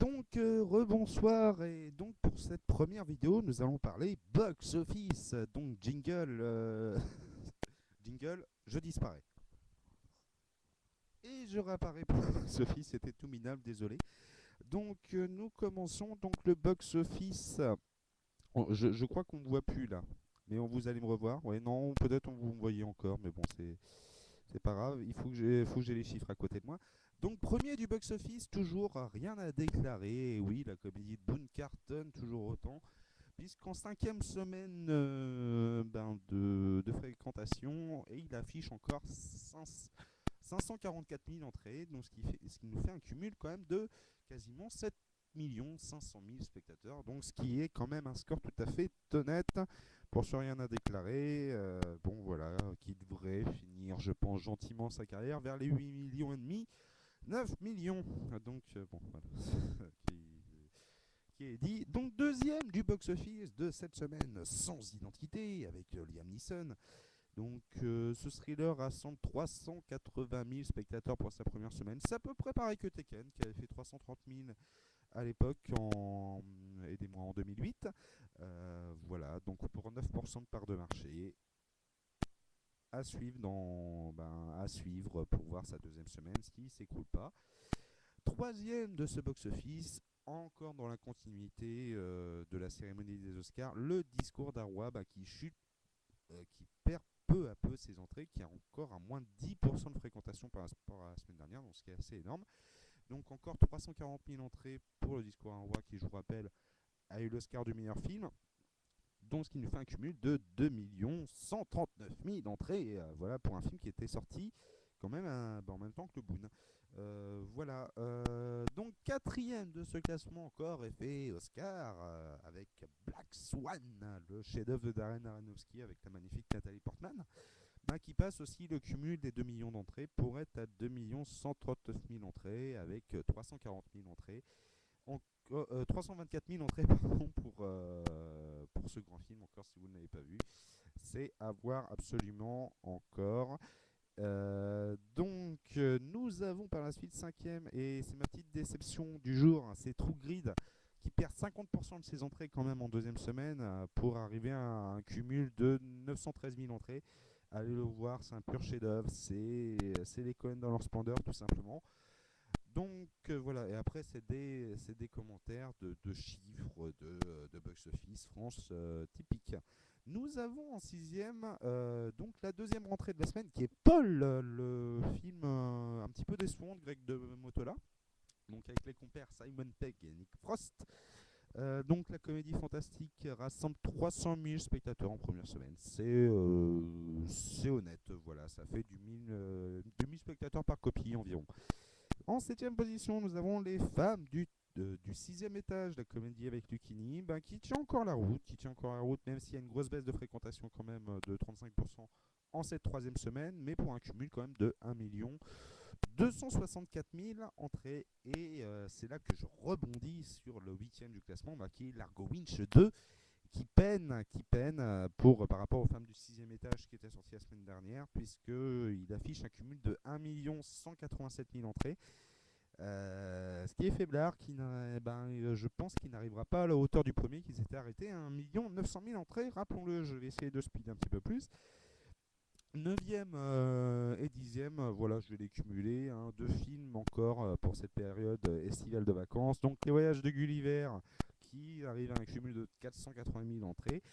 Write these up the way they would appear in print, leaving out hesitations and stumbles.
Donc, rebonsoir, et donc pour cette première vidéo, nous allons parler box office. Donc, jingle, jingle, je disparais. Et je réapparais pour le box office, c'était tout minable, désolé. Donc, nous commençons donc le box office. Je crois qu'on ne me voit plus là, mais vous allez me revoir. Ouais, non, peut-être vous me voyez encore, mais bon, c'est pas grave, faut que j'ai les chiffres à côté de moi. Donc premier du box-office, toujours rien à déclarer. Et oui, la comédie de Boone cartonne toujours autant, puisqu'en cinquième semaine de fréquentation, et il affiche encore 544 000 entrées, donc ce qui nous fait un cumul quand même de quasiment 7 500 000 spectateurs, donc ce qui est quand même un score tout à fait honnête pour ce rien à déclarer. Bon voilà, qui devrait finir, je pense, gentiment sa carrière vers les 8 millions et demi, 9 millions. Donc bon, voilà, qui est dit. Donc deuxième du box-office de cette semaine, Sans Identité, avec Liam Neeson. Donc ce thriller rassemble 380 000 spectateurs pour sa première semaine. C'est à peu près pareil que Tekken, qui avait fait 330 000 à l'époque, aidez-moi, en 2008. Voilà, donc pour 9% de part de marché. À suivre, à suivre pour voir sa deuxième semaine, ce qui ne s'écoule pas. Troisième de ce box-office, encore dans la continuité de la cérémonie des Oscars, le discours d'Arwa qui chute, qui perd peu à peu ses entrées, qui a encore à moins de 10% de fréquentation par rapport à la semaine dernière, donc ce qui est assez énorme. Donc encore 340 000 entrées pour le discours d'Arwa, qui, je vous rappelle, a eu l'Oscar du meilleur film, donc ce qui nous fait un cumul de 2 139 000 d'entrées, voilà, pour un film qui était sorti quand même en même temps que le Boon. Voilà, donc quatrième de ce classement encore, effet Oscar, avec Black Swan, le chef-d'œuvre de Darren Aronofsky avec la magnifique Nathalie Portman, qui passe aussi le cumul des 2 millions d'entrées pour être à 2 139 000 entrées, avec 340 000 entrées. 324 000 entrées pardon, pour ce grand film, encore si vous ne l'avez pas vu. C'est à voir absolument encore. Nous avons par la suite cinquième, et c'est ma petite déception du jour, hein, c'est True Grid, qui perd 50% de ses entrées quand même en deuxième semaine, pour arriver à un cumul de 913 000 entrées. Allez le voir, c'est un pur chef-d'œuvre, c'est les Coen dans leur splendeur tout simplement. Donc voilà, et après c'est des commentaires de chiffres de box-office France typiques. Nous avons en sixième donc la deuxième rentrée de la semaine, qui est Paul, le film un petit peu décevant de Greg de Motola, donc avec les compères Simon Pegg et Nick Frost. Donc la comédie fantastique rassemble 300 000 spectateurs en première semaine. C'est honnête, voilà, ça fait 2000 spectateurs par copie environ. En septième position, nous avons Les Femmes du sixième étage, la comédie avec Lucchini, qui tient encore la route, même s'il y a une grosse baisse de fréquentation quand même de 35% en cette troisième semaine, mais pour un cumul quand même de 1 264 000 entrées. Et c'est là que je rebondis sur le huitième du classement, qui est Largo Winch 2, qui peine par rapport aux Femmes du sixième étage qui était sorti la semaine dernière, puisqu'il affiche un cumul de 1 187 000 entrées. Ce qui est faiblard, je pense qu'il n'arrivera pas à la hauteur du premier, qui s'était arrêté à 1 900 000 entrées, rappelons-le. Je vais essayer de speed un petit peu plus. 9e et 10e, voilà, je vais les cumuler, hein, deux films encore pour cette période estivale de vacances. Donc Les Voyages de Gulliver, qui arrive à un cumul de 480 000 entrées,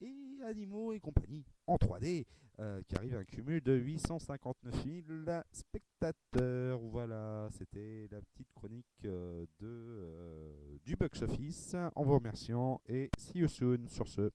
et Animaux et compagnie en 3D, qui arrive à un cumul de 859 000 spectateurs. Voilà, c'était la petite chronique du box office, en vous remerciant, et see you soon sur ce.